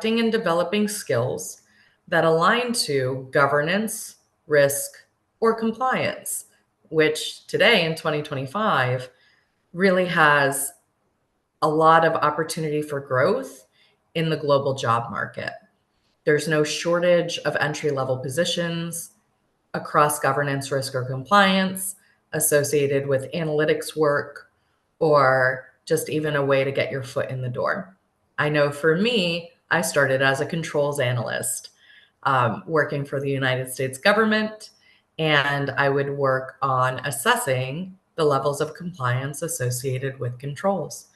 selecting and developing skills that align to governance, risk, or compliance, which today in 2025 really has a lot of opportunity for growth in the global job market. There's no shortage of entry-level positions across governance, risk, or compliance associated with analytics work, or just even a way to get your foot in the door. I know for me, I started as a controls analyst, working for the United States government, and I would work on assessing the levels of compliance associated with controls.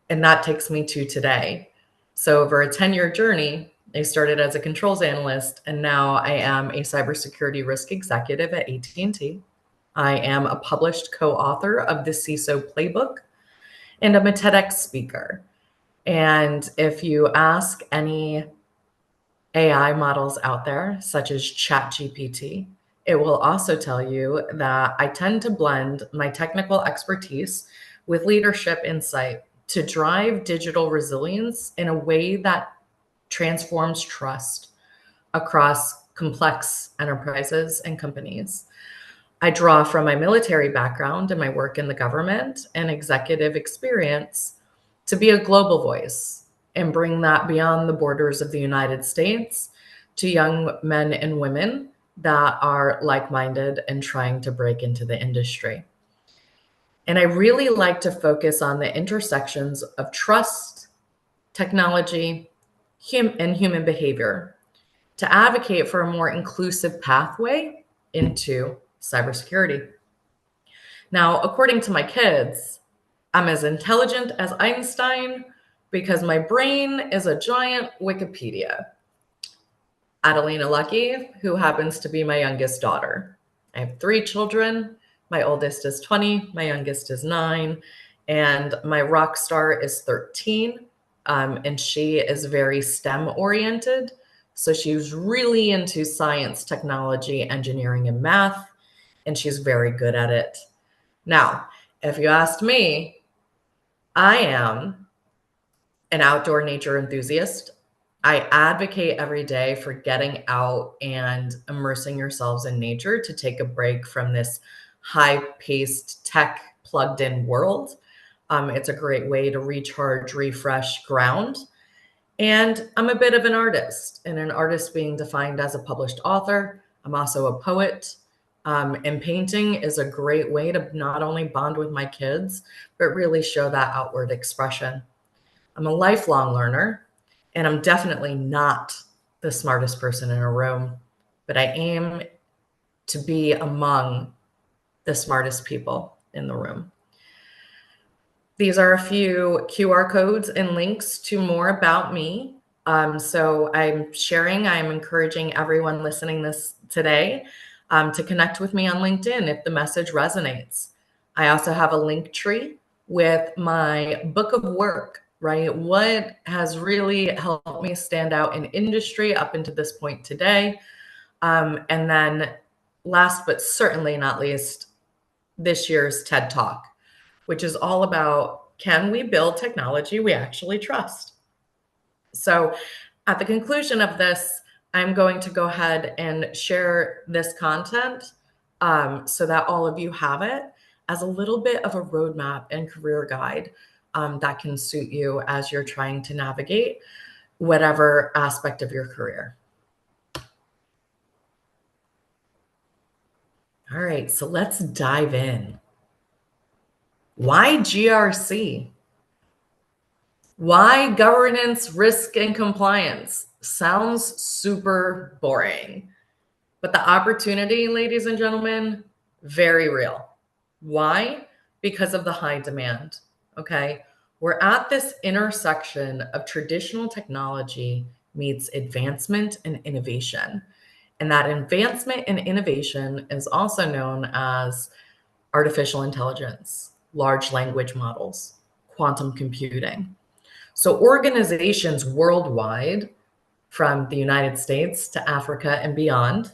And that takes me to today. So over a 10-year journey, I started as a controls analyst, and now I am a cybersecurity risk executive at AT&T. I am a published co-author of the CISO Playbook, and I'm a TEDx speaker. And if you ask any AI models out there, such as ChatGPT, it will also tell you that I tend to blend my technical expertise with leadership insight to drive digital resilience in a way that transforms trust across complex enterprises and companies. I draw from my military background and my work in the government and executive experience to be a global voice and bring that beyond the borders of the United States to young men and women that are like-minded and trying to break into the industry. And I really like to focus on the intersections of trust, technology, and human behavior to advocate for a more inclusive pathway into cybersecurity. Now, according to my kids, I'm as intelligent as Einstein because my brain is a giant Wikipedia. Nia Luckey, who happens to be my youngest daughter. I have 3 children. My oldest is 20, my youngest is 9, and my rock star is 13. And she is very STEM oriented. So she's really into science, technology, engineering, and math, and she's very good at it. Now, if you asked me, I am an outdoor nature enthusiast. I advocate every day for getting out and immersing yourselves in nature to take a break from this high-paced, tech plugged-in world. It's a great way to recharge, refresh, ground. And I'm a bit of an artist, and an artist being defined as a published author. I'm also a poet. And painting is a great way to not only bond with my kids, but really show that outward expression. I'm a lifelong learner, and I'm definitely not the smartest person in a room, but I aim to be among the smartest people in the room. These are a few QR codes and links to more about me. So I'm encouraging everyone listening this today to connect with me on LinkedIn if the message resonates. I also have a link tree with my book of work, right? What has really helped me stand out in industry up until this point today. And then last but certainly not least, this year's TED Talk, which is all about, can we build technology we actually trust? So at the conclusion of this, I'm going to go ahead and share this content so that all of you have it as a little bit of a roadmap and career guide that can suit you as you're trying to navigate whatever aspect of your career. All right, so let's dive in. Why GRC? Why governance, risk, and compliance? Sounds super boring, but the opportunity, ladies and gentlemen, very real. Why? Because of the high demand, okay? We're at this intersection of traditional technology meets advancement and innovation. And that advancement and innovation is also known as artificial intelligence, large language models, quantum computing. So organizations worldwide, from the United States to Africa and beyond,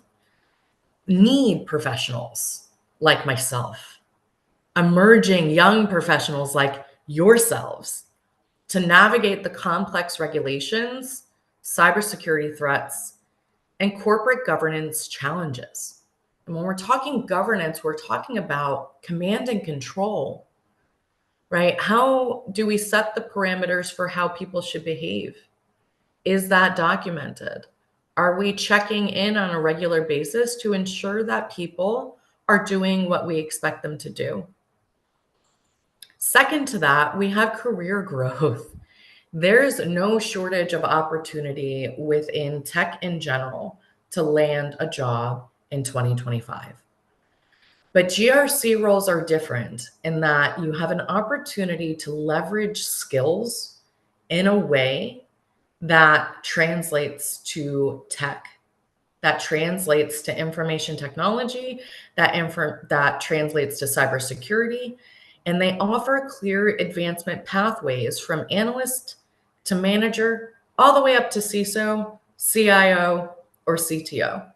need professionals like myself, emerging young professionals like yourselves, to navigate the complex regulations, cybersecurity threats, and corporate governance challenges. And when we're talking governance, we're talking about command and control, right? How do we set the parameters for how people should behave? Is that documented? Are we checking in on a regular basis to ensure that people are doing what we expect them to do? Second to that, we have career growth. There's no shortage of opportunity within tech in general to land a job in 2025. But GRC roles are different in that you have an opportunity to leverage skills in a way that translates to tech, that translates to information technology, that translates to cybersecurity, and they offer clear advancement pathways from analyst to manager, all the way up to CISO, CIO, or CTO,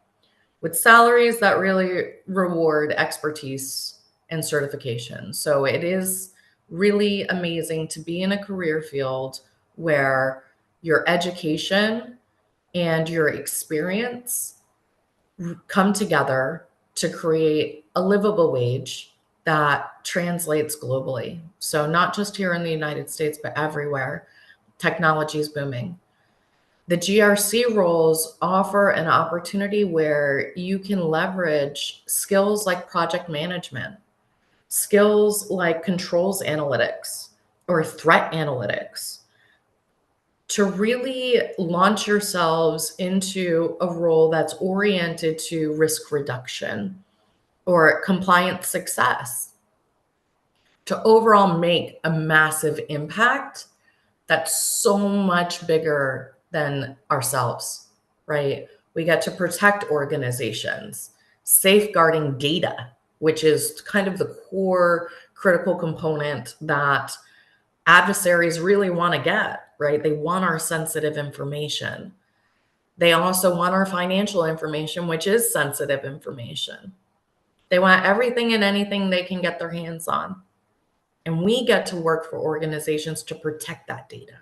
with salaries that really reward expertise and certification. So it is really amazing to be in a career field where your education and your experience come together to create a livable wage that translates globally. So not just here in the United States, but everywhere. Technology is booming. The GRC roles offer an opportunity where you can leverage skills like project management, skills like controls analytics or threat analytics, to really launch yourselves into a role that's oriented to risk reduction or compliance success, to overall make a massive impact that's so much bigger than ourselves, right? We get to protect organizations, safeguarding data, which is kind of the core critical component that adversaries really want to get, right? They want our sensitive information. They also want our financial information, which is sensitive information. They want everything and anything they can get their hands on. And we get to work for organizations to protect that data,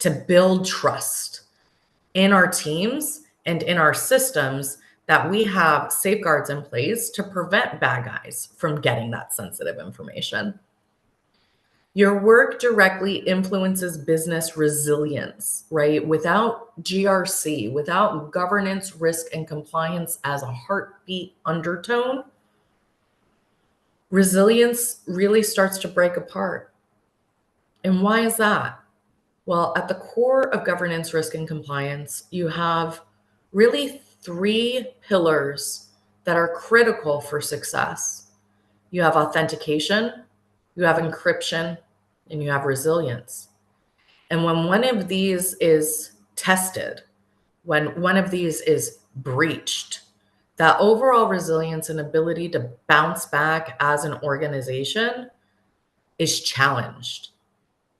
to build trust in our teams and in our systems, that we have safeguards in place to prevent bad guys from getting that sensitive information. Your work directly influences business resilience, right? Without GRC, without governance, risk, and compliance as a heartbeat undertone, resilience really starts to break apart. And why is that? Well, at the core of governance, risk, and compliance, you have really three pillars that are critical for success. You have authentication, you have encryption, and you have resilience. And when one of these is tested, when one of these is breached, that overall resilience and ability to bounce back as an organization is challenged.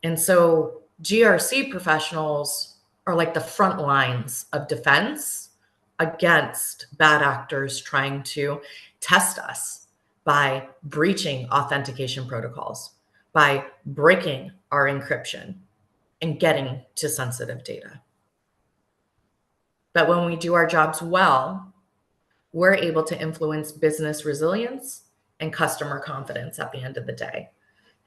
And so GRC professionals are like the front lines of defense against bad actors trying to test us by breaching authentication protocols, by breaking our encryption and getting to sensitive data. But when we do our jobs well, we're able to influence business resilience and customer confidence at the end of the day.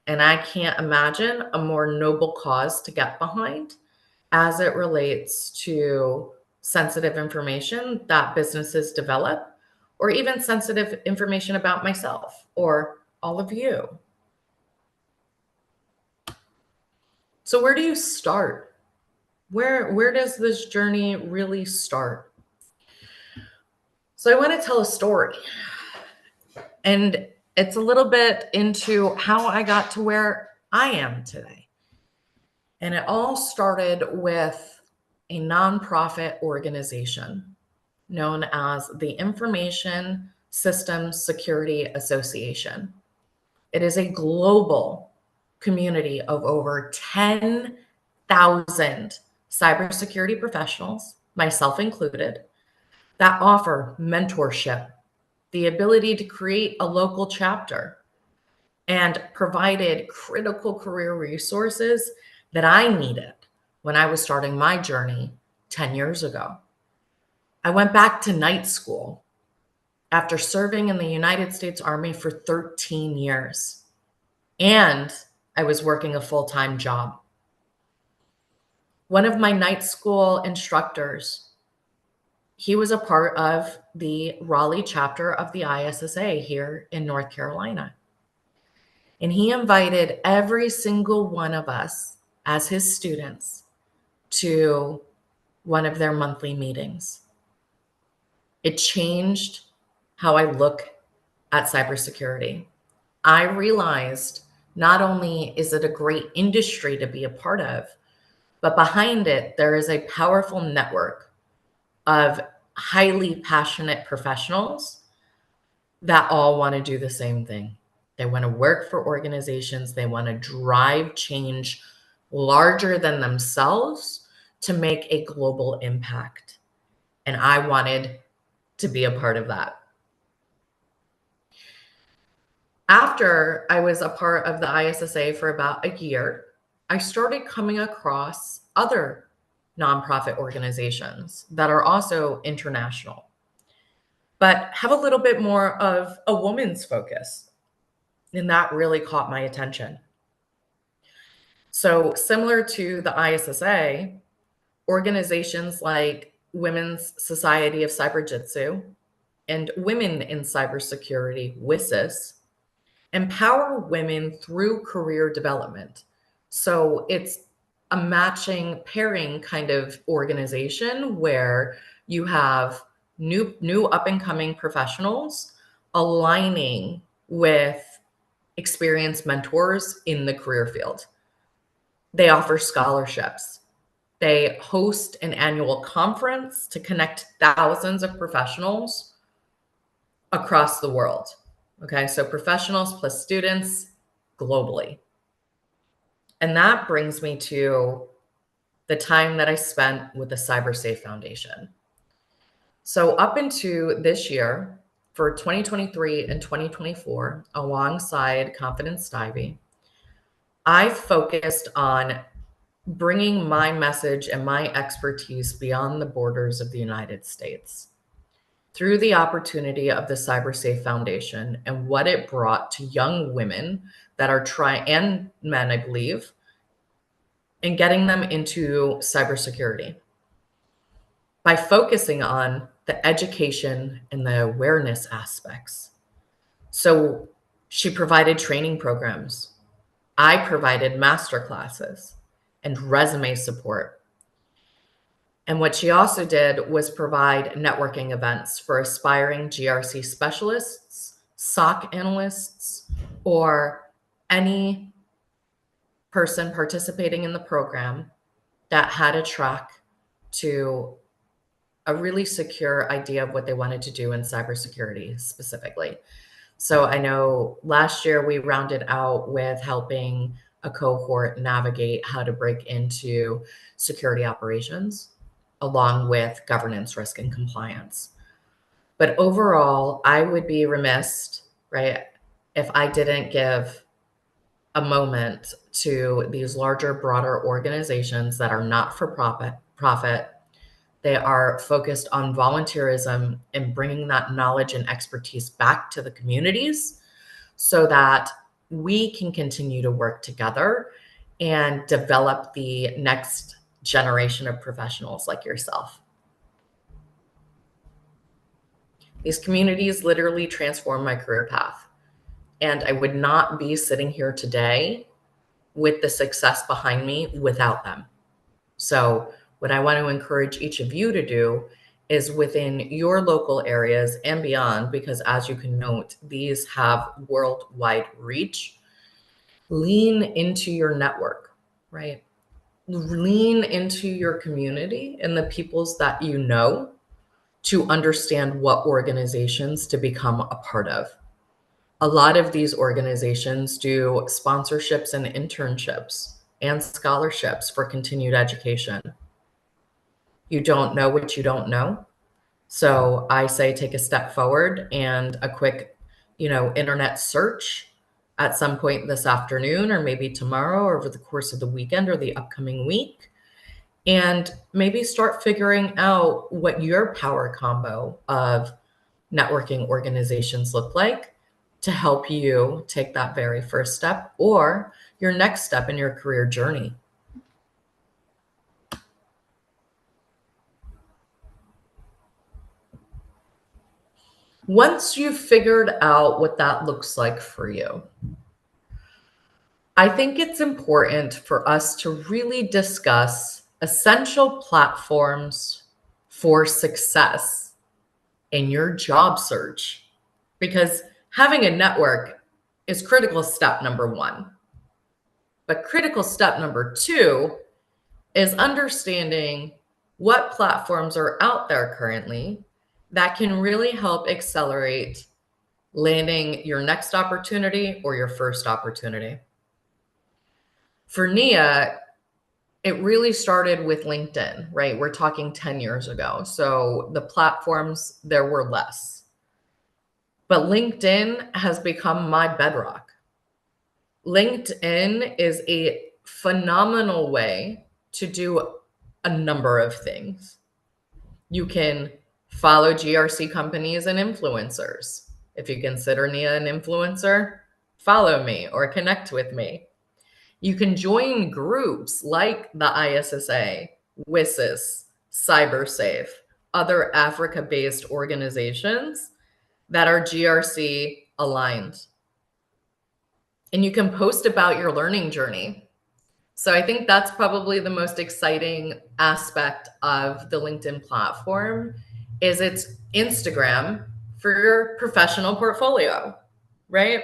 And I can't imagine a more noble cause to get behind as it relates to sensitive information that businesses develop, or even sensitive information about myself or all of you. So where do you start? Where does this journey really start? So I want to tell a story. And it's a little bit into how I got to where I am today. And it all started with a nonprofit organization known as the Information Systems Security Association. It is a global community of over 10,000 cybersecurity professionals, myself included, that offer mentorship, the ability to create a local chapter, and provided critical career resources that I needed when I was starting my journey 10 years ago. I went back to night school after serving in the United States Army for 13 years, and I was working a full-time job. One of my night school instructors, he was a part of the Raleigh chapter of the ISSA here in North Carolina. And he invited every single one of us as his students to one of their monthly meetings. It changed how I look at cybersecurity. I realized not only is it a great industry to be a part of, but behind it, there is a powerful network of highly passionate professionals that all want to do the same thing. They want to work for organizations, they want to drive change larger than themselves to make a global impact. And I wanted to be a part of that. After I was a part of the ISSA for about a year, I started coming across other nonprofit organizations that are also international, but have a little bit more of a woman's focus. And that really caught my attention. So, similar to the ISSA, organizations like Women's Society of Cyber Jitsu and Women in Cybersecurity, WISIS, empower women through career development. So it's a matching pairing kind of organization where you have new up and coming professionals aligning with experienced mentors in the career field. They offer scholarships. They host an annual conference to connect thousands of professionals across the world. Okay, so professionals plus students globally. And that brings me to the time that I spent with the CyberSafe Foundation. So up into this year, for 2023 and 2024, alongside Confidence Divey, I focused on bringing my message and my expertise beyond the borders of the United States through the opportunity of the CyberSafe Foundation and what it brought to young women that are trying, and men, I believe, and getting them into cybersecurity by focusing on the education and the awareness aspects. So she provided training programs. I provided master classes and resume support. And what she also did was provide networking events for aspiring GRC specialists, SOC analysts, or any person participating in the program that had a track to a really secure idea of what they wanted to do in cybersecurity specifically. So I know last year we rounded out with helping a cohort navigate how to break into security operations, along with governance, risk, and compliance. But overall, I would be remiss, right, if I didn't give a moment to these larger, broader organizations that are not for profit. They are focused on volunteerism and bringing that knowledge and expertise back to the communities so that we can continue to work together and develop the next generation of professionals like yourself. These communities literally transformed my career path. And I would not be sitting here today with the success behind me without them. So what I want to encourage each of you to do is within your local areas and beyond, because as you can note, these have worldwide reach. Lean into your network, right? Lean into your community and the peoples that you know to understand what organizations to become a part of. A lot of these organizations do sponsorships and internships and scholarships for continued education. You don't know what you don't know. So I say take a step forward and a quick, internet search at some point this afternoon, or maybe tomorrow, or over the course of the weekend or the upcoming week, and maybe start figuring out what your power combo of networking organizations look like to help you take that very first step or your next step in your career journey. Once you've figured out what that looks like for you, I think it's important for us to really discuss essential platforms for success in your job search, because having a network is critical step number one. But critical step number two is understanding what platforms are out there currently that can really help accelerate landing your next opportunity or your first opportunity. For Nia, it really started with LinkedIn, right? We're talking 10 years ago. So the platforms, there were less. But LinkedIn has become my bedrock. LinkedIn is a phenomenal way to do a number of things. You can follow GRC companies and influencers. If you consider Nia an influencer, follow me or connect with me. You can join groups like the ISSA, WSIS, CyberSafe, other Africa-based organizations that are GRC aligned. And you can post about your learning journey. So I think that's probably the most exciting aspect of the LinkedIn platform is it's Instagram for your professional portfolio, right?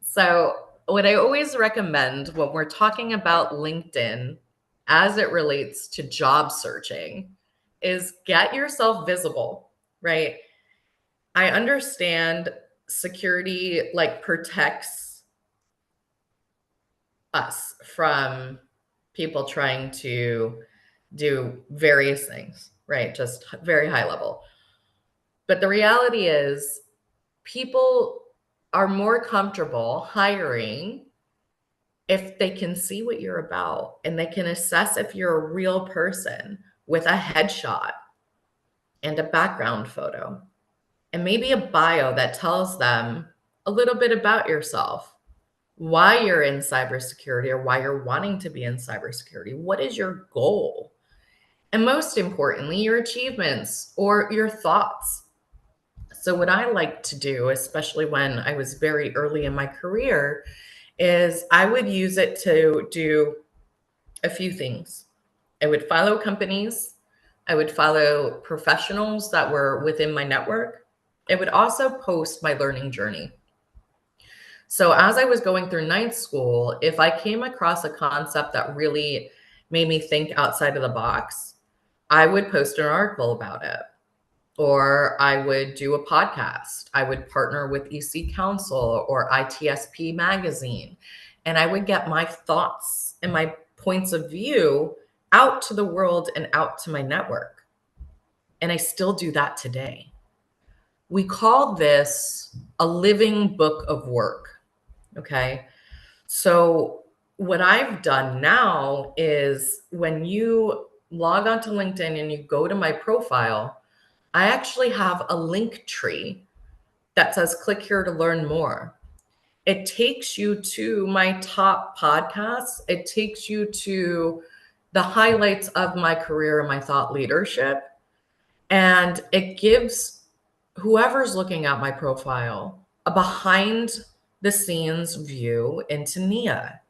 So what I always recommend when we're talking about LinkedIn as it relates to job searching is get yourself visible, right? I understand security like protects us from people trying to do various things, right? Just very high level. But the reality is, people are more comfortable hiring if they can see what you're about and they can assess if you're a real person with a headshot and a background photo and maybe a bio that tells them a little bit about yourself, why you're in cybersecurity or why you're wanting to be in cybersecurity. What is your goal? And most importantly, your achievements or your thoughts. So, what I like to do, especially when I was very early in my career, is I would use it to do a few things. I would follow companies, I would follow professionals that were within my network. I would also post my learning journey. So as I was going through ninth school, if I came across a concept that really made me think outside of the box, I would post an article about it. Or I would do a podcast. I would partner with EC Council or ITSP Magazine, and I would get my thoughts and my points of view out to the world and out to my network. And I still do that today. We call this a living book of work. Okay. So, what I've done now is when you log onto LinkedIn and you go to my profile, I actually have a link tree that says click here to learn more. It takes you to my top podcasts. It takes you to the highlights of my career and my thought leadership. And it gives whoever's looking at my profile a behind the scenes view into Nia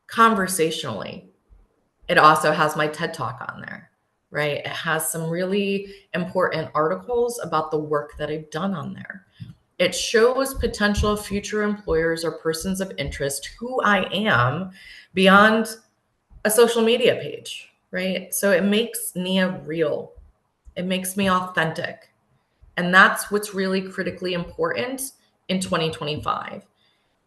conversationally. It also has my TED Talk on there, right? It has some really important articles about the work that I've done on there. It shows potential future employers or persons of interest who I am beyond a social media page, right? So it makes Nia real. It makes me authentic. And that's what's really critically important in 2025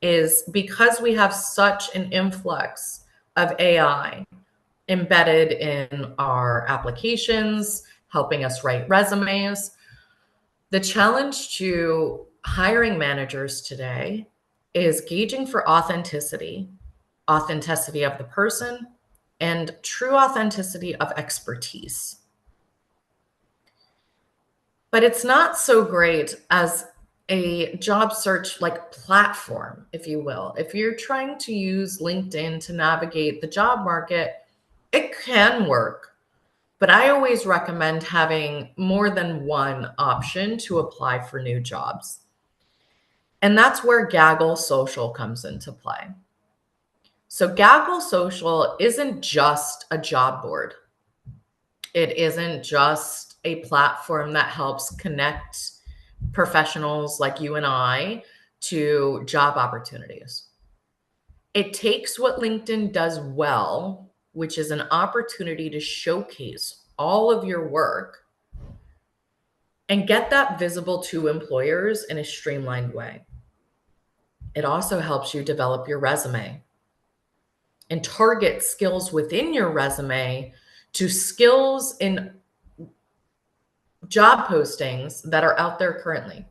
is because we have such an influx of AI embedded in our applications, helping us write resumes. The challenge to hiring managers today is gauging for authenticity of the person, and true authenticity of expertise. But it's not so great as a job search like platform, if you will. If you're trying to use LinkedIn to navigate the job market, it can work. But I always recommend having more than one option to apply for new jobs. And that's where Gaggle Social comes into play. So Gaggle Social isn't just a job board. It isn't just a platform that helps connect professionals like you and I to job opportunities. It takes what LinkedIn does well, which is an opportunity to showcase all of your work and get that visible to employers in a streamlined way. It also helps you develop your resume and target skills within your resume to skills in job postings that are out there currently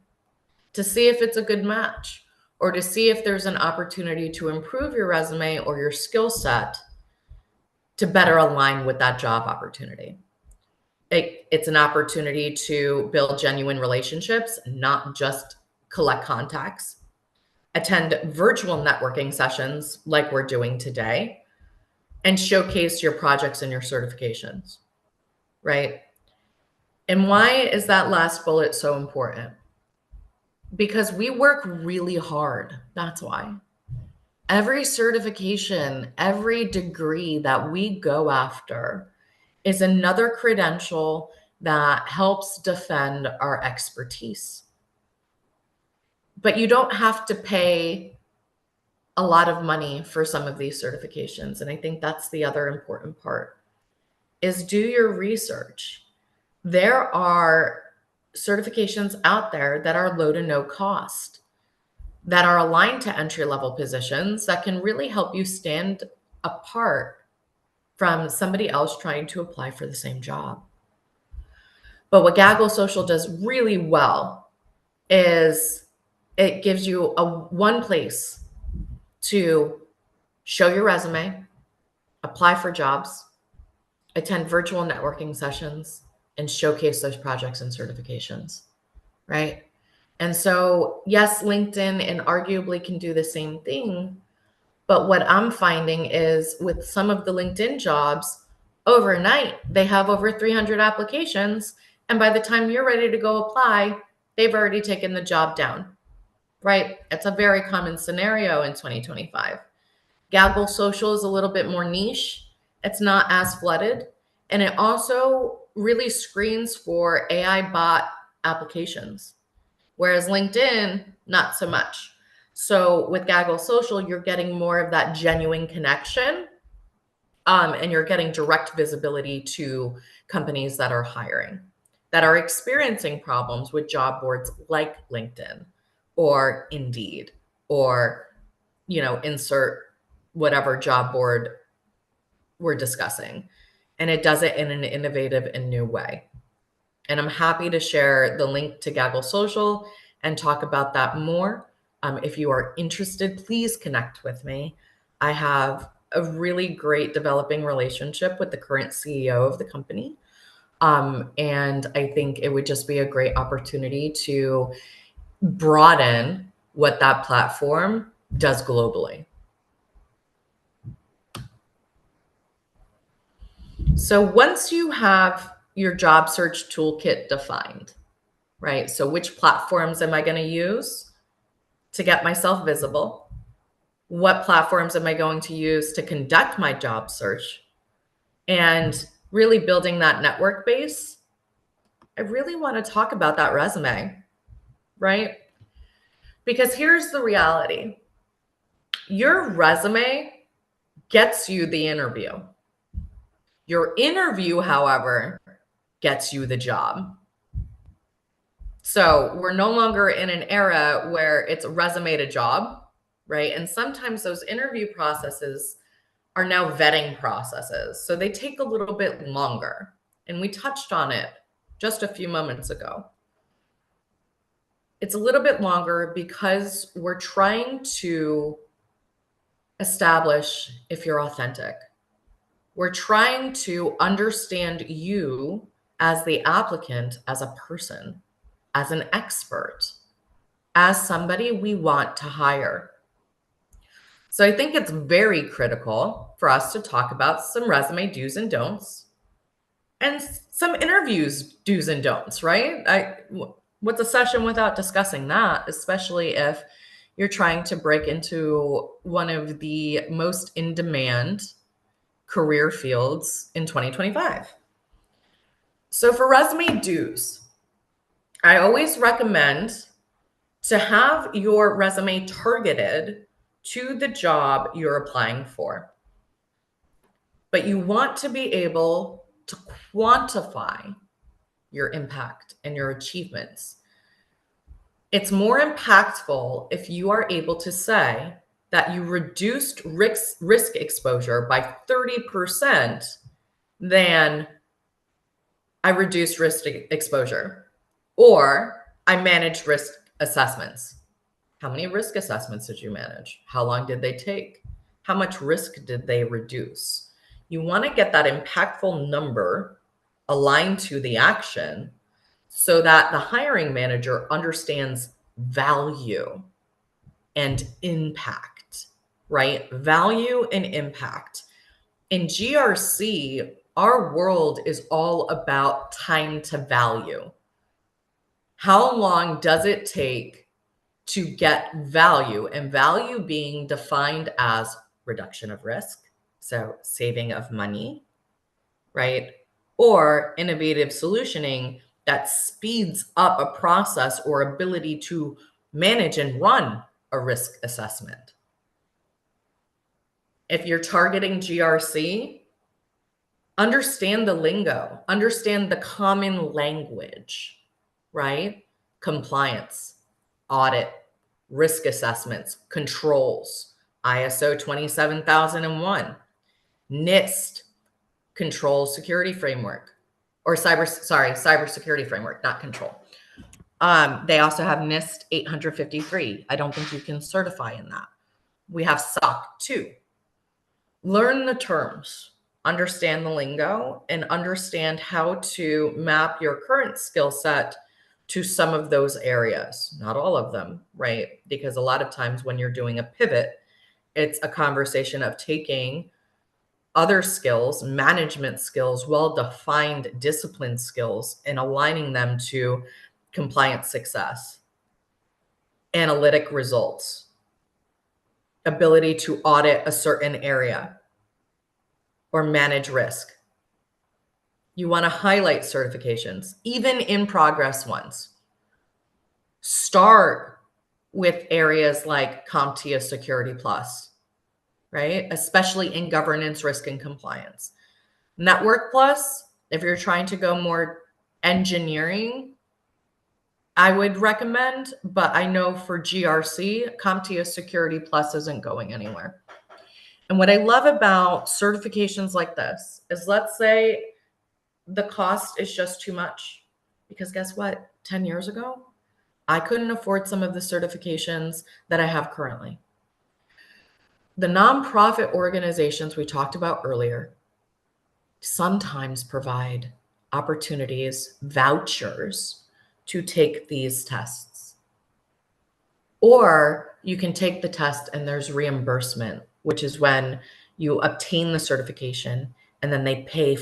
to see if it's a good match or to see if there's an opportunity to improve your resume or your skill set to better align with that job opportunity. It's an opportunity to build genuine relationships, not just collect contacts, attend virtual networking sessions like we're doing today, and showcase your projects and your certifications, right? And why is that last bullet so important? Because we work really hard. That's why. Every certification, every degree that we go after is another credential that helps defend our expertise. But you don't have to pay a lot of money for some of these certifications. And I think that's the other important part is do your research. There are certifications out there that are low to no cost, that are aligned to entry-level positions that can really help you stand apart from somebody else trying to apply for the same job. But what Gaggle Social does really well is it gives you one place to show your resume, apply for jobs, attend virtual networking sessions, and showcase those projects and certifications, right? And so, yes, LinkedIn and arguably can do the same thing. But what I'm finding is with some of the LinkedIn jobs, overnight, they have over 300 applications. And by the time you're ready to go apply, they've already taken the job down, right? It's a very common scenario in 2025. Gaggle Social is a little bit more niche. It's not as flooded. And it also really screens for AI bot applications, whereas LinkedIn, not so much. So with Gaggle Social, you're getting more of that genuine connection, and you're getting direct visibility to companies that are hiring, that are experiencing problems with job boards like LinkedIn or Indeed or, insert whatever job board we're discussing. And it does it in an innovative and new way. And I'm happy to share the link to Gaggle Social and talk about that more. If you are interested, please connect with me. I have a really great developing relationship with the current CEO of the company. And I think it would just be a great opportunity to broaden what that platform does globally. So once you have your job search toolkit defined, right? So which platforms am I going to use to get myself visible? What platforms am I going to use to conduct my job search? And really building that network base, I really want to talk about that resume, right? Because here's the reality. Your resume gets you the interview. Your interview, however, gets you the job. So we're no longer in an era where it's resume to job, right? And sometimes those interview processes are now vetting processes. So they take a little bit longer. And we touched on it just a few moments ago. It's a little bit longer because we're trying to establish if you're authentic. We're trying to understand you as the applicant, as a person, as an expert, as somebody we want to hire. So I think it's very critical for us to talk about some resume do's and don'ts and some interviews do's and don'ts, right? What's a session without discussing that, especially if you're trying to break into one of the most in demand career fields in 2025. So for resume do's, I always recommend to have your resume targeted to the job you're applying for. But you want to be able to quantify your impact and your achievements. It's more impactful if you are able to say that you reduced risk exposure by 30% than I reduced risk exposure, or I managed risk assessments. How many risk assessments did you manage? How long did they take? How much risk did they reduce? You want to get that impactful number aligned to the action so that the hiring manager understands value and impact, right? Value and impact. In GRC, our world is all about time to value. How long does it take to get value, and value being defined as reduction of risk, so saving of money, right? Or innovative solutioning that speeds up a process or ability to manage and run a risk assessment. If you're targeting GRC, understand the lingo, understand the common language, right? Compliance, audit, risk assessments, controls, ISO 27001, NIST, control security framework, or cybersecurity framework, not control. They also have NIST 853. I don't think you can certify in that. We have SOC 2. Learn the terms, understand the lingo, and understand how to map your current skill set to some of those areas. Not all of them, right? Because a lot of times when you're doing a pivot, it's a conversation of taking other skills, management skills, well-defined discipline skills, and aligning them to compliance success, analytic results, ability to audit a certain area, or manage risk. You want to highlight certifications, even in progress ones. Start with areas like CompTIA Security Plus, right? Especially in governance, risk, and compliance. Network Plus, if you're trying to go more engineering, I would recommend, but I know for GRC, CompTIA Security Plus isn't going anywhere. And what I love about certifications like this is, let's say the cost is just too much, because guess what? 10 years ago, I couldn't afford some of the certifications that I have currently. The nonprofit organizations we talked about earlier sometimes provide opportunities, vouchers to take these tests. Or you can take the test and there's reimbursement, which is when you obtain the certification and then they pay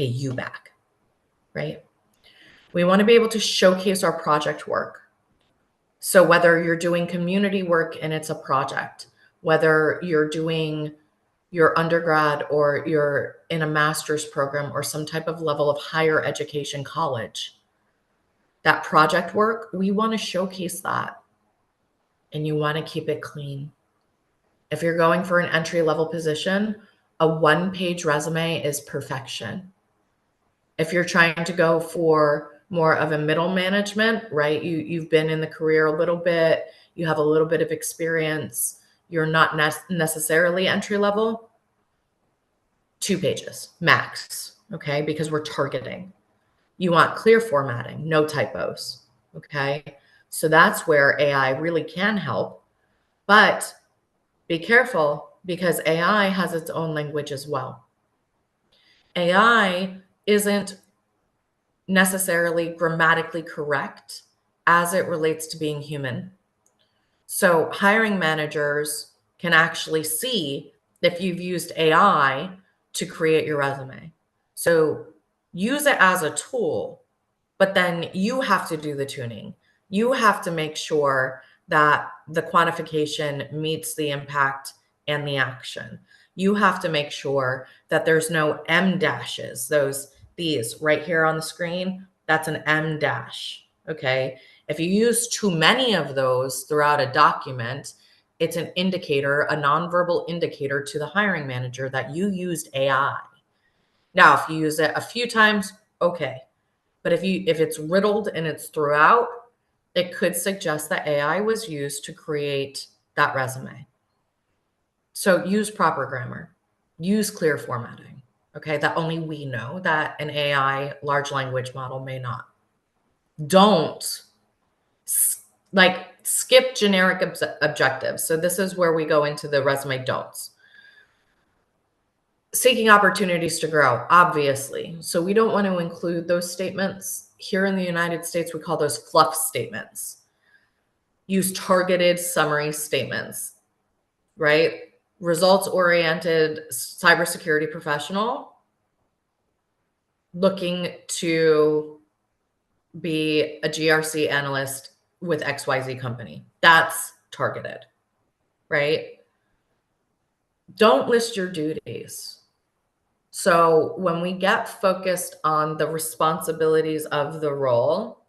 you back, right? We want to be able to showcase our project work. So whether you're doing community work and it's a project, whether you're doing your undergrad or you're in a master's program or some type of level of higher education college, that project work, we want to showcase that. And you want to keep it clean. If you're going for an entry-level position, a one-page resume is perfection. If you're trying to go for more of a middle management, right? You've been in the career a little bit, you have a little bit of experience, you're not necessarily entry level, 2 pages max, okay? Because we're targeting. You want clear formatting, no typos, okay? So that's where AI really can help. But be careful, because AI has its own language as well. AI isn't necessarily grammatically correct as it relates to being human. So hiring managers can actually see if you've used AI to create your resume. So use it as a tool, but then you have to do the tuning. You have to make sure that the quantification meets the impact and the action. You have to make sure that there's no M dashes, these right here on the screen, that's an M dash. Okay. If you use too many of those throughout a document, it's an indicator, a nonverbal indicator to the hiring manager that you used AI. Now, if you use it a few times, okay. But if it's riddled and it's throughout, it could suggest that AI was used to create that resume. So use proper grammar, use clear formatting, okay, that only we know, that an AI large language model may not. Don't skip generic objectives. So this is where we go into the resume don'ts. Seeking opportunities to grow, obviously. So we don't want to include those statements. Here in the United States, we call those fluff statements. Use targeted summary statements, right? Results-oriented cybersecurity professional looking to be a GRC analyst with XYZ company. That's targeted, right? Don't list your duties. So when we get focused on the responsibilities of the role,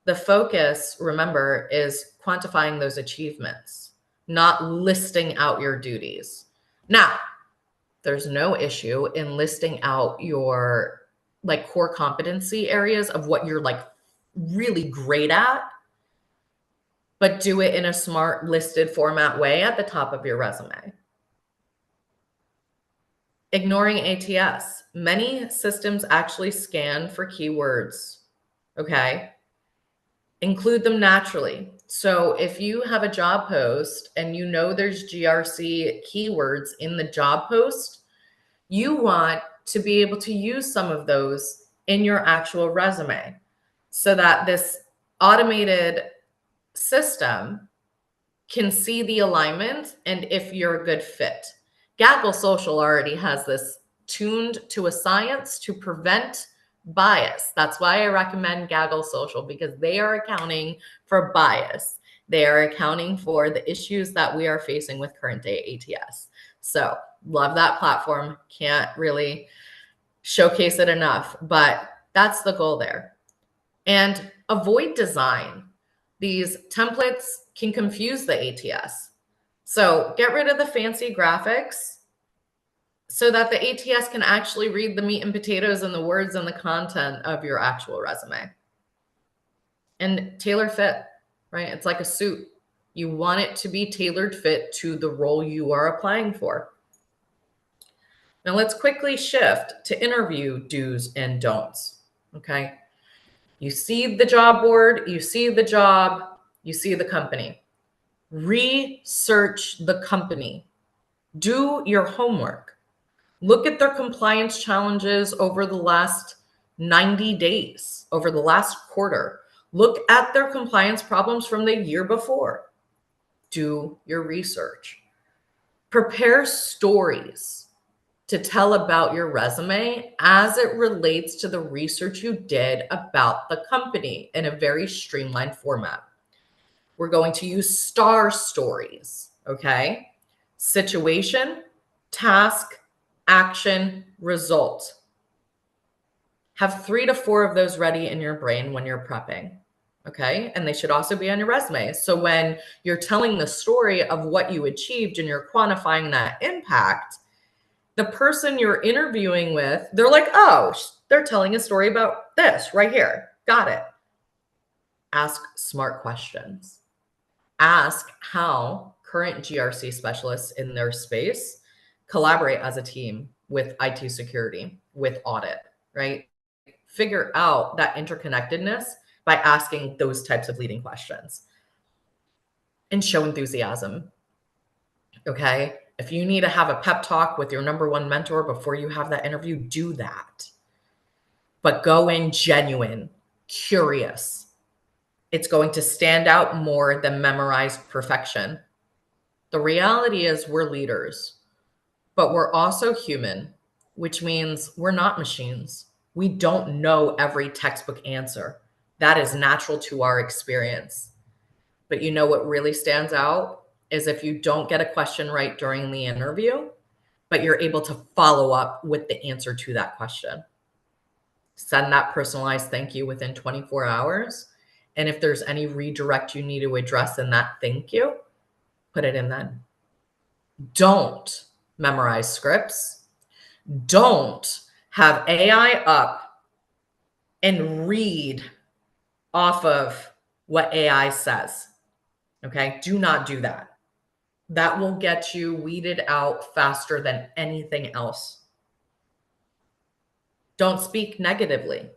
the focus, remember, is quantifying those achievements, not listing out your duties. Now, there's no issue in listing out your core competency areas of what you're really great at, but do it in a smart listed format way at the top of your resume. Ignoring ATS. Many systems actually scan for keywords, okay? Include them naturally. So if you have a job post and you know there's GRC keywords in the job post, you want to be able to use some of those in your actual resume so that this automated system can see the alignment and if you're a good fit. Gaggle Social already has this tuned to a science to prevent bias. That's why I recommend Gaggle Social, because they are accounting for bias. They are accounting for the issues that we are facing with current day ATS. So love that platform. Can't really showcase it enough, but that's the goal there. And avoid design. These templates can confuse the ATS. So get rid of the fancy graphics so that the ATS can actually read the meat and potatoes and the words and the content of your actual resume. And tailor fit, right? It's like a suit. You want it to be tailored fit to the role you are applying for. Now let's quickly shift to interview do's and don'ts, okay? You see the job board, you see the job, you see the company. Research the company. Do your homework. Look at their compliance challenges over the last 90 days, over the last quarter. Look at their compliance problems from the year before. Do your research. Prepare stories to tell about your resume as it relates to the research you did about the company in a very streamlined format. We're going to use STAR stories, okay? Situation, task, action, result. Have 3 to 4 of those ready in your brain when you're prepping, okay? And they should also be on your resume. So when you're telling the story of what you achieved and you're quantifying that impact, the person you're interviewing with, they're like, oh, they're telling a story about this right here. Got it. Ask smart questions. Ask how current GRC specialists in their space collaborate as a team with IT security, with audit, right? Figure out that interconnectedness by asking those types of leading questions. And show enthusiasm. Okay? If you need to have a pep talk with your number one mentor before you have that interview, do that. But go in genuine, curious. It's going to stand out more than memorized perfection. The reality is we're leaders, but we're also human, which means we're not machines. We don't know every textbook answer. That is natural to our experience. But you know what really stands out is if you don't get a question right during the interview, but you're able to follow up with the answer to that question. Send that personalized thank you within 24 hours. And if there's any redirect you need to address in that thank you, put it in then. Don't memorize scripts. Don't have AI up and read off of what AI says. Okay? Do not do that. That will get you weeded out faster than anything else. Don't speak negatively.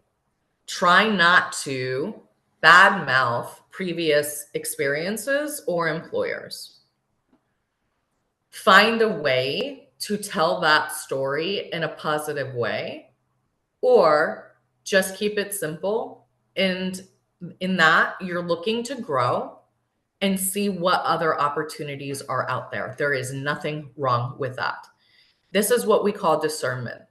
Try not to badmouth previous experiences or employers. Find a way to tell that story in a positive way, or just keep it simple. And in that, you're looking to grow and see what other opportunities are out there. There is nothing wrong with that. This is what we call discernment.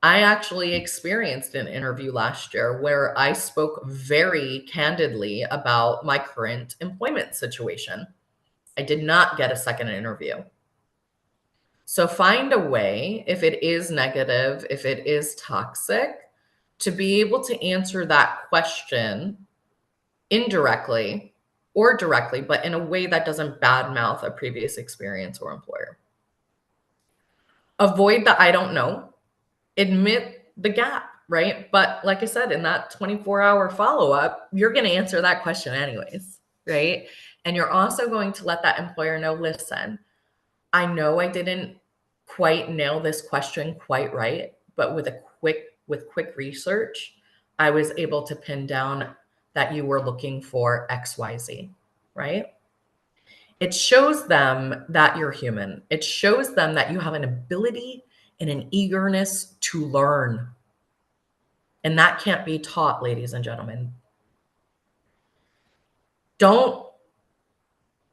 I actually experienced an interview last year where I spoke very candidly about my current employment situation. I did not get a second interview. So find a way, if it is negative, if it is toxic, to be able to answer that question indirectly or directly, but in a way that doesn't badmouth a previous experience or employer. Avoid the I don't know. Admit the gap, right? But like I said, in that 24-hour follow-up, you're going to answer that question anyways, right? And you're also going to let that employer know, listen, I know I didn't quite nail this question quite right, but with quick research, I was able to pin down that you were looking for XYZ, right? It shows them that you're human. It shows them that you have an ability and an eagerness to learn. And that can't be taught, ladies and gentlemen. Don't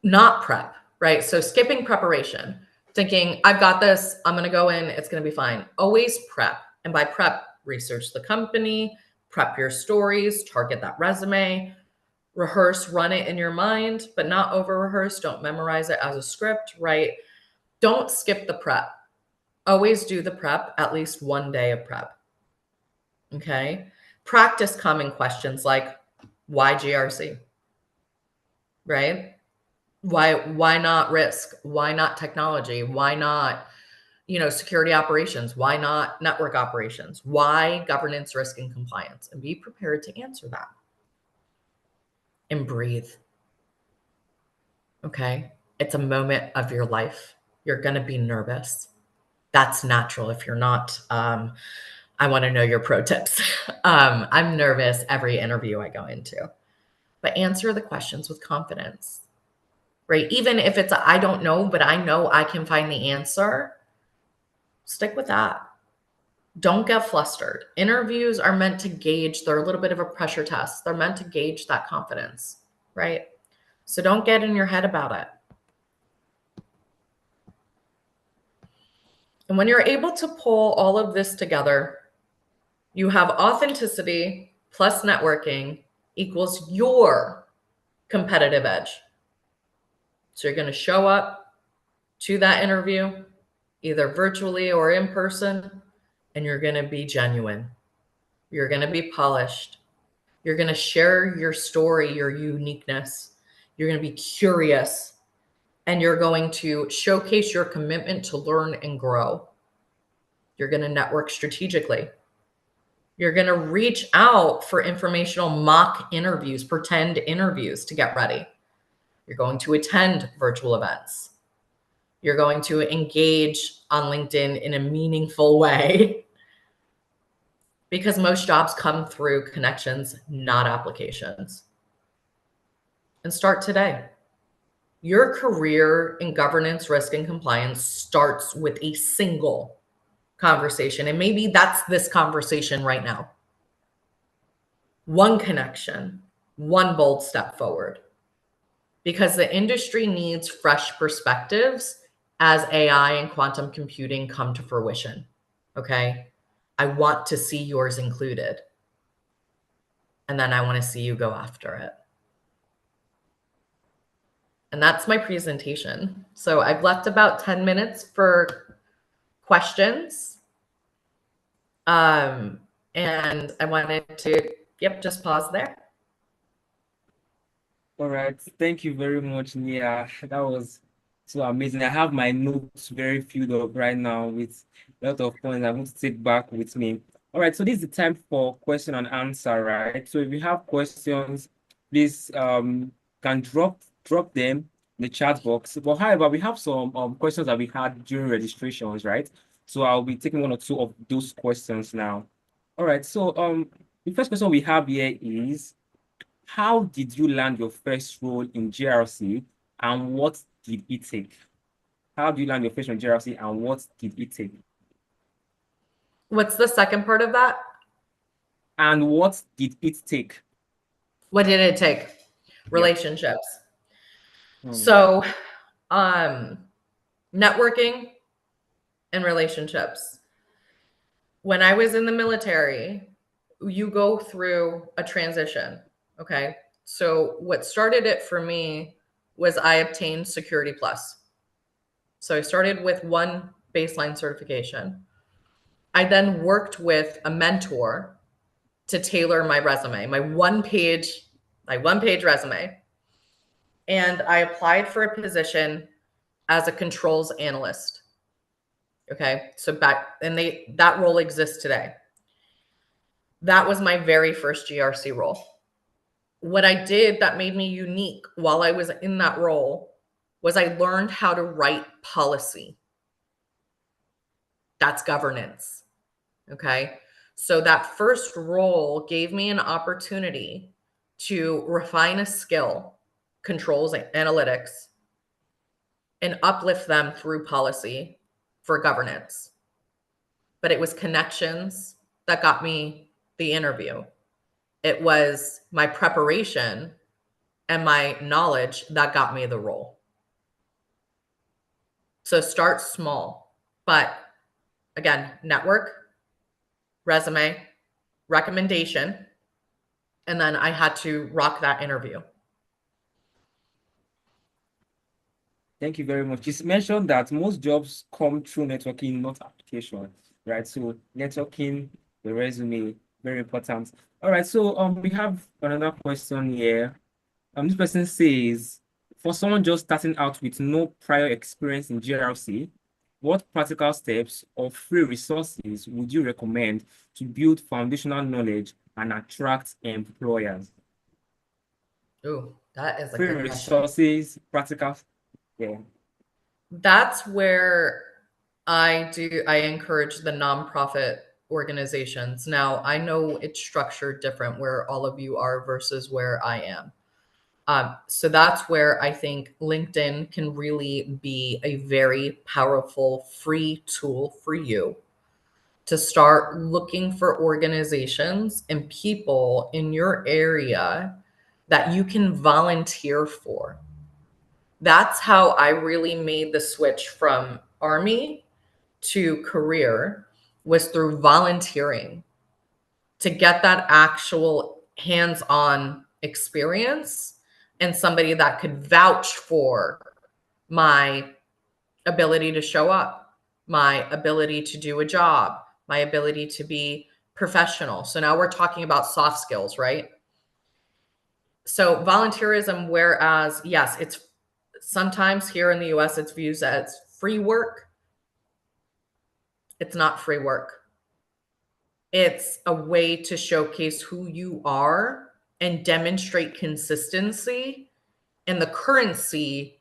not prep, right? So skipping preparation, thinking, I've got this, I'm going to go in, it's going to be fine. Always prep. And by prep, research the company, prep your stories, target that resume, rehearse, run it in your mind, but not over rehearse. Don't memorize it as a script, right? Don't skip the prep. Always do the prep, at least one day of prep. Okay. Practice common questions like, why GRC? Right? Why not risk? Why not technology? Why not, security operations? Why not network operations? Why governance, risk, and compliance? And be prepared to answer that. And breathe. Okay? It's a moment of your life. You're going to be nervous. That's natural. If you're not, I want to know your pro tips. I'm nervous every interview I go into, but answer the questions with confidence, right? Even if it's I don't know, but I know I can find the answer, stick with that. Don't get flustered. Interviews are meant to gauge, they're a little bit of a pressure test. They're meant to gauge that confidence, right? So don't get in your head about it. And when you're able to pull all of this together, you have authenticity plus networking equals your competitive edge. So you're going to show up to that interview, either virtually or in person, and you're going to be genuine. You're going to be polished. You're going to share your story, your uniqueness. You're going to be curious, and you're going to showcase your commitment to learn and grow. You're going to network strategically. You're going to reach out for informational mock interviews, pretend interviews to get ready. You're going to attend virtual events. You're going to engage on LinkedIn in a meaningful way. because most jobs come through connections, not applications. And start today. Your career in governance, risk, and compliance starts with a single conversation. And maybe that's this conversation right now. One connection, one bold step forward. Because the industry needs fresh perspectives as AI and quantum computing come to fruition. Okay. I want to see yours included. And then I want to see you go after it. And that's my presentation. So I've left about 10 minutes for questions. And I wanted to, just pause there. All right. Thank you very much, Nia. That was so amazing. I have my notes very filled up right now with a lot of points I'm going to take back with me. All right. So this is the time for question and answer, right? So if you have questions, please can drop them in the chat box. But however, we have some questions that we had during registrations, right? So I'll be taking one or two of those questions now. All right. So the first question we have here is, how did you land your first role in GRC and what did it take? How did you land your first role in GRC and what did it take? What's the second part of that? And what did it take? What did it take? Relationships. Hmm. So, networking and relationships. When I was in the military, you go through a transition. Okay. So, what started it for me was I obtained Security Plus. So, I started with one baseline certification. I then worked with a mentor to tailor my resume, my one page resume. And I applied for a position as a controls analyst. Okay. So that role exists today. That was my very first GRC role. What I did that made me unique while I was in that role was I learned how to write policy. That's governance. Okay. So that first role gave me an opportunity to refine a skill, controls, analytics, and uplift them through policy for governance. But it was connections that got me the interview. It was my preparation and my knowledge that got me the role. So start small, but again, network, resume, recommendation, and then I had to rock that interview. Thank you very much. You mentioned that most jobs come through networking, not application, right? So networking, the resume, very important. All right. So we have another question here. This person says, for someone just starting out with no prior experience in GRC, what practical steps or free resources would you recommend to build foundational knowledge and attract employers? Ooh, that is a Free good question. resources, practical, yeah. That's where I encourage the nonprofit organizations. Now, I know it's structured different where all of you are versus where I am. So that's where I think LinkedIn can really be a very powerful free tool for you to start looking for organizations and people in your area that you can volunteer for. That's how I really made the switch from Army to career, was through volunteering to get that actual hands-on experience and somebody that could vouch for my ability to show up, my ability to do a job, my ability to be professional. So now we're talking about soft skills, right? So volunteerism, whereas yes, it's sometimes here in the US it's viewed as free work. It's not free work. It's a way to showcase who you are and demonstrate consistency. And the currency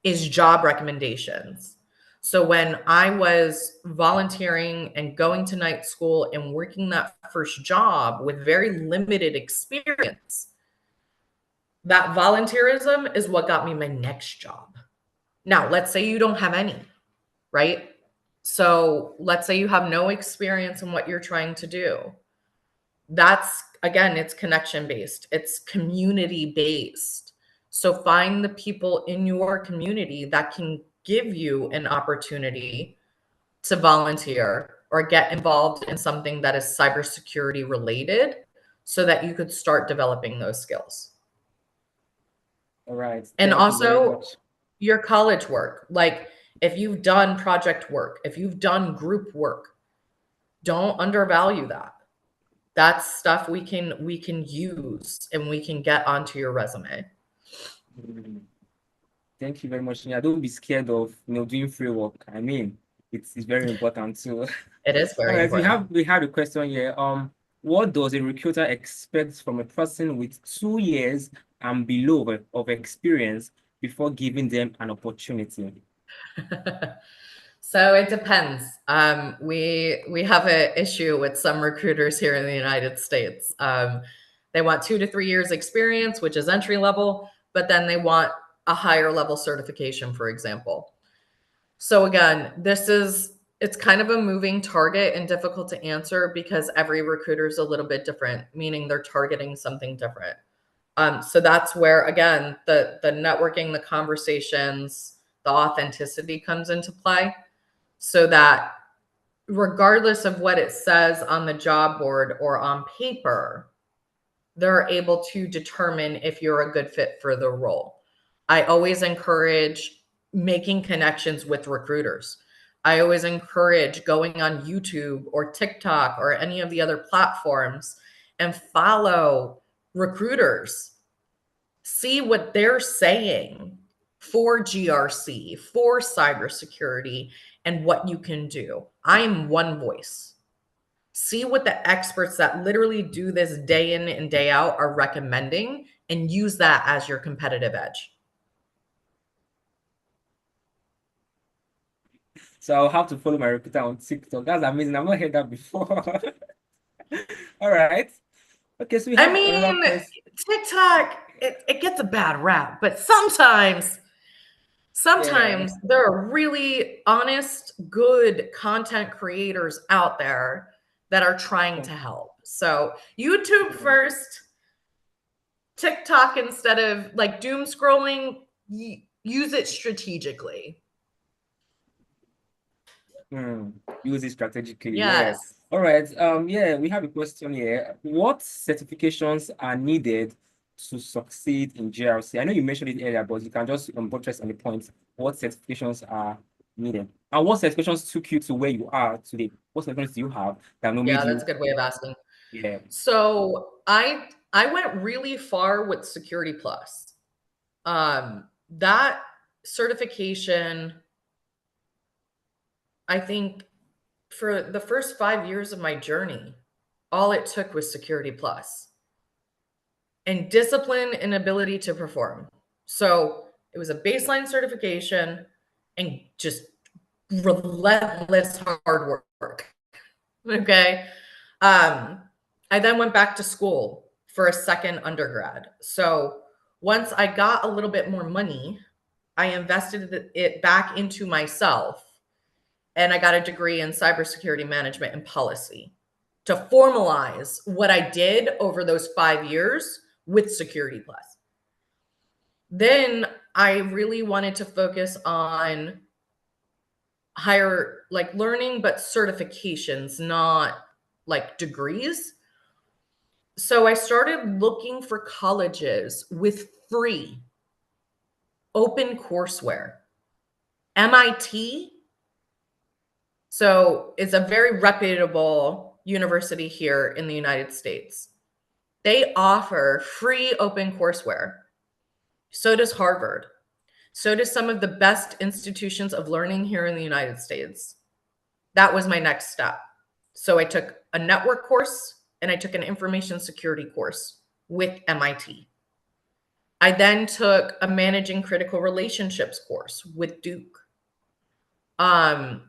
is job recommendations. So when I was volunteering and going to night school and working that first job with very limited experience, that volunteerism is what got me my next job. Now, let's say you don't have any, right? So let's say you have no experience in what you're trying to do. That's, again, it's connection based, it's community based. So find the people in your community that can give you an opportunity to volunteer or get involved in something that is cybersecurity related so that you could start developing those skills. All right. And Thank you very also much. your college work. Like if you've done project work, if you've done group work, don't undervalue that. That's stuff we can use and we can get onto your resume. Mm. Thank you very much. Yeah, don't be scared of doing free work. I mean, it's very important too. It is All very right, important. we had a question here. What does a recruiter expect from a person with 2 years and below of experience before giving them an opportunity? So it depends. We have an issue with some recruiters here in the United States. They want 2 to 3 years experience, which is entry level, but then they want a higher level certification, for example. So again, it's kind of a moving target and difficult to answer because every recruiter is a little bit different, meaning they're targeting something different. So that's where again the networking, the conversations, the authenticity comes into play so that regardless of what it says on the job board or on paper, they're able to determine if you're a good fit for the role. I always encourage making connections with recruiters. I always encourage going on YouTube or TikTok or any of the other platforms and follow recruiters. See what they're saying for GRC, for cybersecurity, and what you can do. I'm one voice. See what the experts that literally do this day in and day out are recommending and use that as your competitive edge. So I'll have to follow my recruiter on TikTok. That's amazing. I've not heard that before. All right. Okay, so we I have another mean, question. TikTok, it gets a bad rap, but sometimes Yeah. there are really honest, good content creators out there that are trying to help. So YouTube first, TikTok instead of like doom scrolling, use it strategically. Use it strategically. Yeah. Yes. All right. Yeah, we have a question here. What certifications are needed to succeed in GRC? I know you mentioned it earlier, but you can just buttress on the point. What certifications are needed? And what certifications took you to where you are today? What certifications do you have that no made Yeah, that's a you? good way of asking. Yeah. So I went really far with Security Plus. That certification, I think for the first 5 years of my journey, all it took was Security Plus and discipline and ability to perform. So it was a baseline certification and just relentless hard work. Okay. Um, I then went back to school for a second undergrad. So once I got a little bit more money, I invested it back into myself and I got a degree in cybersecurity management and policy to formalize what I did over those 5 years with Security Plus. Then I really wanted to focus on higher, like learning, but certifications, not like degrees. So I started looking for colleges with free open courseware. MIT, so it's a very reputable university here in the United States. They offer free open courseware. So does Harvard. So does some of the best institutions of learning here in the United States. That was my next step. So I took a network course and I took an information security course with MIT. I then took a managing critical relationships course with Duke. And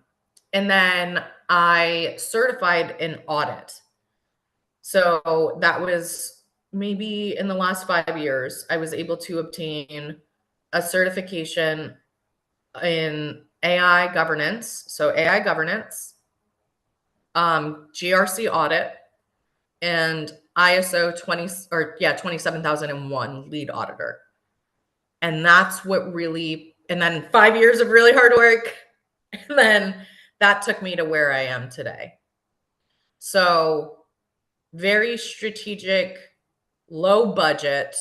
then I certified in audit. So that was maybe in the last 5 years, I was able to obtain a certification in AI governance. So AI governance, GRC audit, and ISO 27001 lead auditor. And that's what really, and then 5 years of really hard work. And then that took me to where I am today. So very strategic, low budget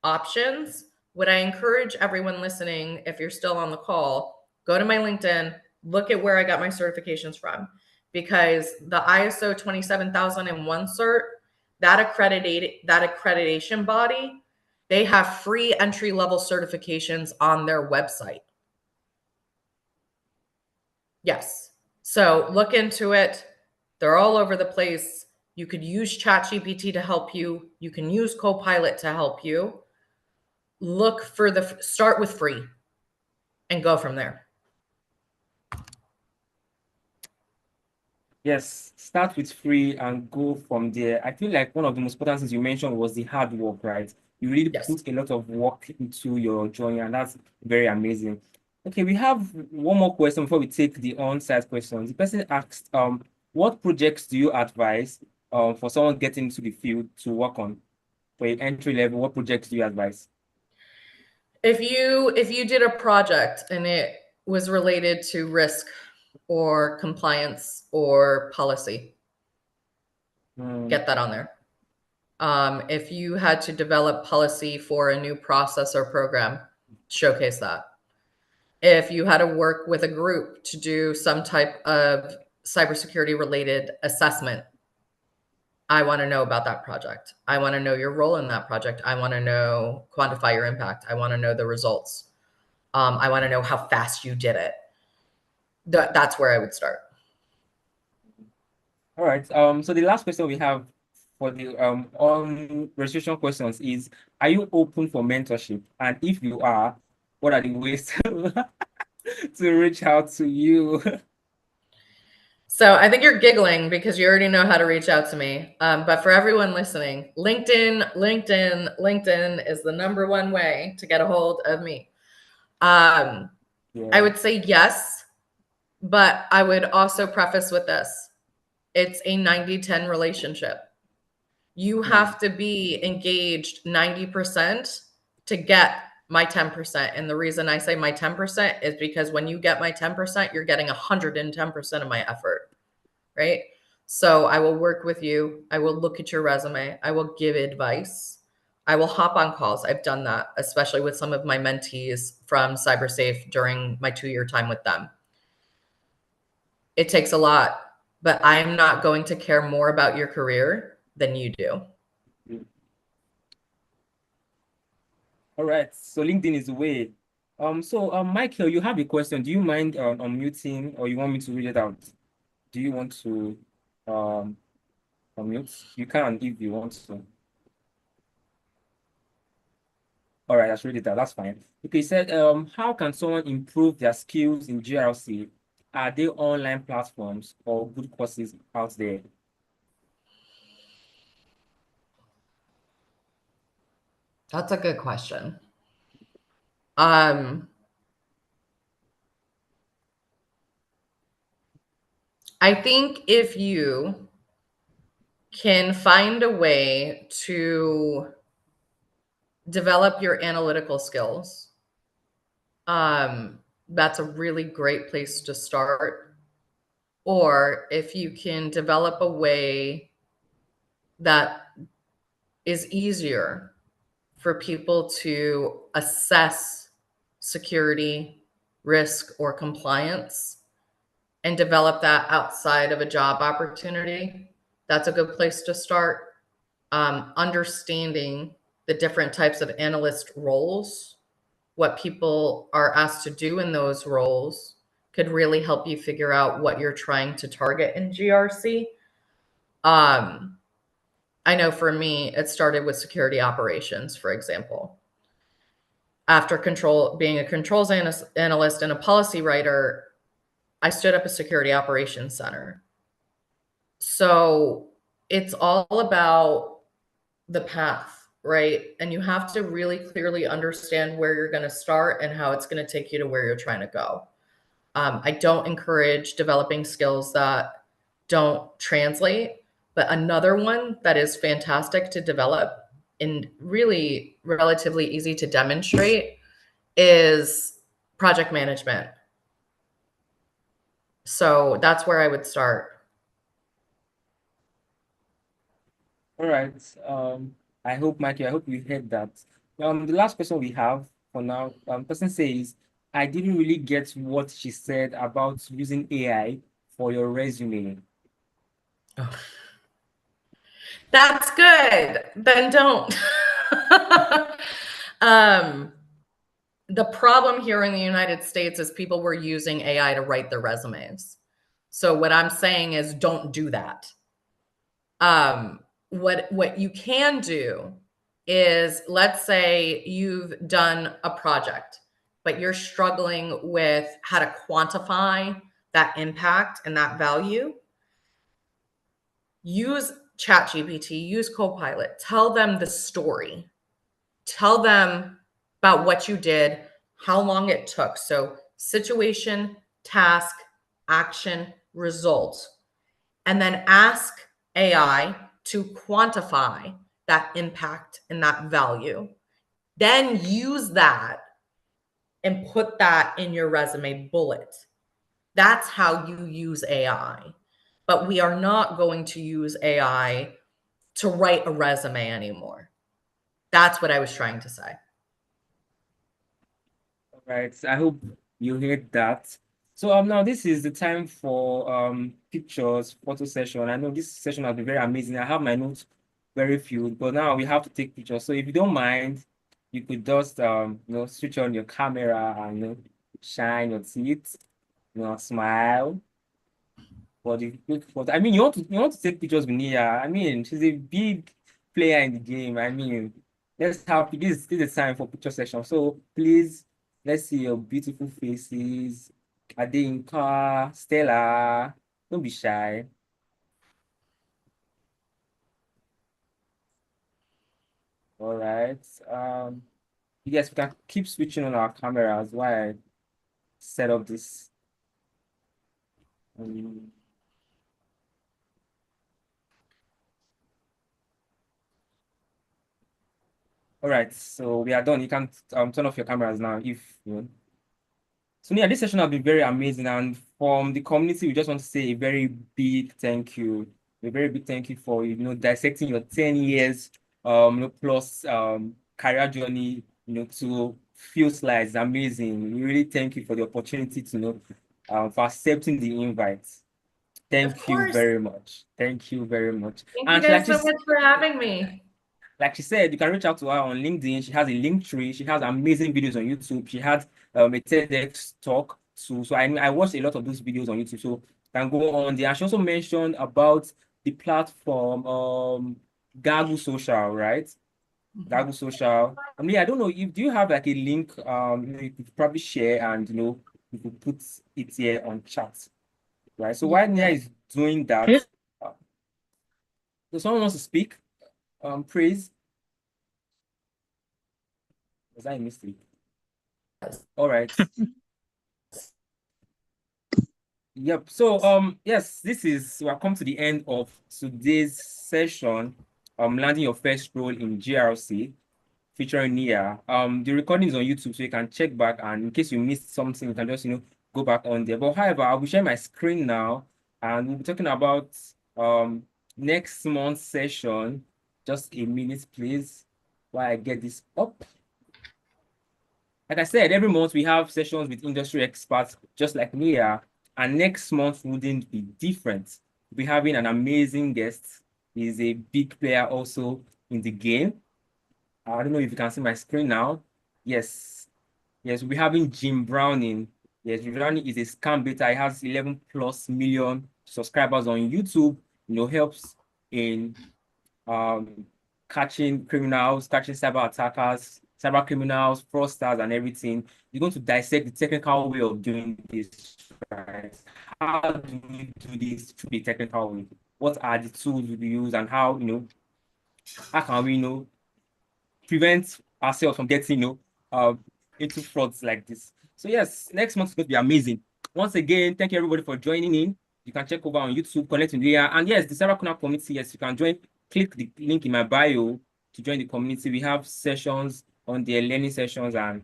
options. Would I encourage everyone listening, if you're still on the call, go to my LinkedIn, look at where I got my certifications from, because the ISO 27001 cert, that accreditation body, they have free entry level certifications on their website. Yes. So look into it. They're all over the place. You could use ChatGPT to help you. You can use Copilot to help you. Look for start with free and go from there. Yes, start with free and go from there. I feel like one of the most important things you mentioned was the hard work, right? You really Yes. put a lot of work into your journey, and that's very amazing. Okay, we have one more question before we take the on-site questions. The person asked, what projects do you advise for someone getting into the field to work on? For your entry level, what projects do you advise? If you did a project and it was related to risk or compliance or policy, get that on there. If you had to develop policy for a new process or program, showcase that. If you had to work with a group to do some type of cybersecurity related assessment, I want to know about that project. I want to know your role in that project. I want to know, quantify your impact. I want to know the results. I want to know how fast you did it. That's where I would start. All right. So the last question we have for the on registration questions is, are you open for mentorship? And if you are, what are the ways to reach out to you? So I think you're giggling because you already know how to reach out to me. But for everyone listening, LinkedIn is the number one way to get a hold of me. I Yeah. would say yes, but I would also preface with this. It's a 90-10 relationship. You have to be engaged 90% to get my 10%. And the reason I say my 10% is because when you get my 10%, you're getting 110% of my effort, right? So I will work with you. I will look at your resume. I will give advice. I will hop on calls. I've done that, especially with some of my mentees from CyberSafe during my 2-year time with them. It takes a lot, but I'm not going to care more about your career than you do. All right. So LinkedIn is the way. Michael, you have a question. Do you mind unmuting, or you want me to read it out? Do you want to um unmute? You can if you want to. All right, let's read it out. That's fine. Okay, he said, how can someone improve their skills in GRC? Are there online platforms or good courses out there? That's a good question. I think if you can find a way to develop your analytical skills, that's a really great place to start. Or if you can develop a way that is easier for people to assess security, risk, or compliance and develop that outside of a job opportunity, that's a good place to start. Understanding the different types of analyst roles, what people are asked to do in those roles, could really help you figure out what you're trying to target in GRC. I know for me, it started with security operations, for example. After being a controls analyst and a policy writer, I stood up a security operations center. So it's all about the path, right? And you have to really clearly understand where you're going to start and how it's going to take you to where you're trying to go. I don't encourage developing skills that don't translate, but another one that is fantastic to develop and really relatively easy to demonstrate is project management. So that's where I would start. All right. I hope, Mikey, I hope you heard that. The last question we have for now, person says, I didn't really get what she said about using AI for your resume. Oh, that's good. Then don't. um, the problem here in the United States is people were using AI to write their resumes. So what I'm saying is don't do that. What you can do is, let's say you've done a project, but you're struggling with how to quantify that impact and that value. Use ChatGPT, use Copilot, tell them the story, tell them about what you did, how long it took. So, situation, task, action, result. And then ask AI to quantify that impact and that value. Then use that and put that in your resume bullet. That's how you use AI. But we are not going to use AI to write a resume anymore. That's what I was trying to say. All right. I hope you heard that. So now this is the time for pictures, photo session. I know this session has been very amazing. I have my notes very few, but now we have to take pictures. So if you don't mind, you could just switch on your camera and shine your teeth, smile. For the quick photo. I mean, you want to take pictures with Nia. I mean, she's a big player in the game. I mean, this is time for picture session. So please, let's see your beautiful faces. Adinka, Stella, don't be shy. All right. Yes, we can keep switching on our cameras while I set up this. Um, all right, so we are done. You can turn off your cameras now if you want. So yeah, this session has been very amazing, and from the community, we just want to say a very big thank you, a very big thank you for dissecting your 10 years plus career journey to few slides. Amazing. We really thank you for the opportunity to for accepting the invite. Of Thank you course. very much. Thank you very much. Thank you And guys so much for having me. like she said, you can reach out to her on LinkedIn. She has a link tree. She has amazing videos on YouTube. She had a TEDx talk too. So I watched a lot of those videos on YouTube. So you can go on there. And she also mentioned about the platform Gagu Social, right? Gagu Social. I mean, I don't know if do you have like a link you could probably share and you could put it here on chat, right? So while Nia Yeah. is doing that, uh, does someone wants to speak? Praise. Was that a mistake? All right. Yep. So yes, we have come to the end of today's session. Landing your first role in GRC featuring Nia. The recording is on YouTube, so you can check back, and in case you missed something, you can just go back on there. But however, I'll be sharing my screen now, and we'll be talking about next month's session. Just a minute, please, while I get this up. Like I said, every month we have sessions with industry experts just like Nia, and next month wouldn't be different. We're having an amazing guest. He's a big player also in the game. I don't know if you can see my screen now. Yes, yes, we'll be having Jim Browning. Yes, Jim Browning is a scam beta. He has 11 plus million subscribers on YouTube. Helps in catching criminals, catching cyber attackers, cyber criminals, fraudsters, and everything. We're going to dissect the technical way of doing this, right? How do we do this through the technical way? What are the tools we use, and how, how can we, prevent ourselves from getting, into frauds like this? So yes, next month is going to be amazing. Once again, thank you everybody for joining in. You can check over on YouTube, connect with Nia. And yes, the Cyber Corner community, yes, you can join. Click the link in my bio to join the community. We have sessions on their learning sessions, and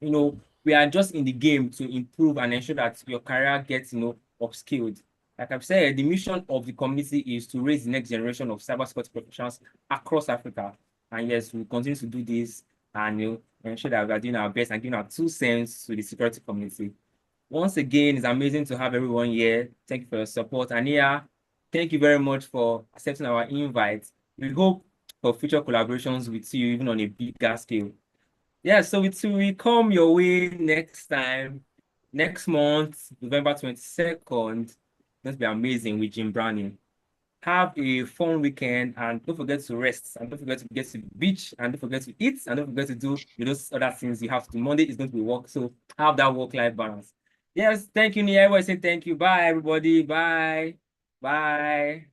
we are just in the game to improve and ensure that your career gets, upskilled. Like I've said, the mission of the community is to raise the next generation of cybersecurity professionals across Africa. And yes, we continue to do this and ensure that we are doing our best and giving our 2 cents to the security community. Once again, it's amazing to have everyone here. Thank you for your support. And yeah, thank you very much for accepting our invite. We hope for future collaborations with you, even on a bigger scale. Yeah, so it will come your way next time, next month, November 22nd. It's going to be amazing with Jim Browning. Have a fun weekend, and don't forget to rest, and don't forget to get to the beach, and don't forget to eat, and don't forget to do those other things you have to do. Monday is going to be work, so have that work-life balance. Yes, thank you, Nia. Everybody say thank you. Bye, everybody. Bye. Bye.